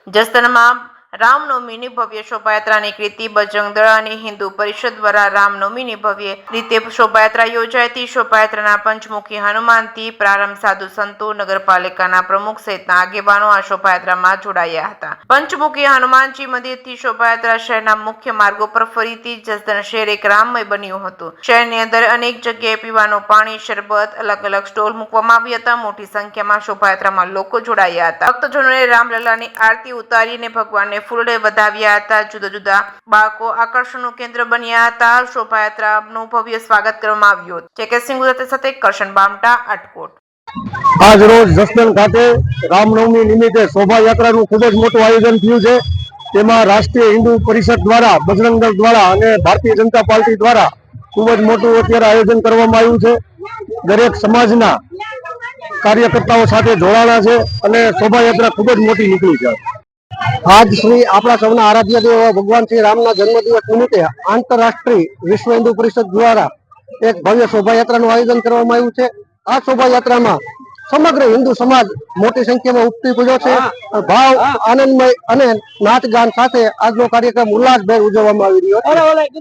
જસદણમાં રામનવમીની ભવ્ય શોભાયાત્રા નીકળી બજરંગ દળ અને હિન્દુ પરિષદ દ્વારા રામનવમીની ભવ્ય રીતે શોભાયાત્રા યોજાઈ હતી। શોભાયાત્રાના પંચમુખી હનુમાનથી પ્રારંભ સાધુ સંતો, નગરપાલિકાના પ્રમુખ સહિતના આગેવાનો આ શોભાયાત્રામાં જોડાયા હતા। પંચમુખી હનુમાનજી મંદિરથી શોભાયાત્રા શહેરના મુખ્ય માર્ગો પર ફરી હતી। જસદણ શહેર એક રામમય બન્યું હતું। શહેરની અંદર અનેક જગ્યાએ પીવાનું પાણી, શરબત, અલગ અલગ સ્ટોલ મૂકવામાં આવ્યા હતા। મોટી સંખ્યામાં શોભાયાત્રામાં લોકો જોડાયા હતા। ભક્તજનોએ રામલલ્લાની આરતી ઉતારીને ભગવાનને ફૂલે વધાવ્યા હતા। જુદા જુદા બાળકો આકર્ષણનું કેન્દ્ર બન્યા હતા। શોભાયાત્રાનું ભવ્ય સ્વાગત કરવામાં આવ્યું હતું। જેકેસિંહ ગુજરાતી સાથે કરશન બામટા, આટકોટ। આજ રોજ જસદણ ખાતે રામનવમી નિમિત્તે શોભાયાત્રાનું ખૂબ જ મોટું આયોજન થયું છે। તેમાં રાષ્ટ્રીય હિન્દુ પરિષદ દ્વારા, બજરંગ દળ દ્વારા અને ભારતીય જનતા પાર્ટી દ્વારા ખૂબ જ મોટું અત્યારે આયોજન કરવામાં આવ્યું છે। દરેક સમાજના કાર્યકર્તાઓ સાથે જોડાણા છે અને શોભાયાત્રા ખૂબ જ મોટી નીકળી છે। આજ શ્રી આપણા સૌના આરાધ્ય દેવ ભગવાન શ્રી રામના જન્મદિવસ નિમિત્તે આંતરરાષ્ટ્રીય વિશ્વ હિન્દુ પરિષદ દ્વારા એક ભવ્ય શોભાયાત્રાનું આયોજન કરવામાં આવ્યું છે। આ શોભાયાત્રામાં સમગ્ર હિન્દુ સમાજ મોટી સંખ્યામાં ઉપસ્થિત રહ્યો છે। ભાવ, આનંદમય અને નાચ ગાન સાથે આજનો કાર્યક્રમ ઉલ્લાસભેર ઉજવવામાં આવી રહ્યો છે।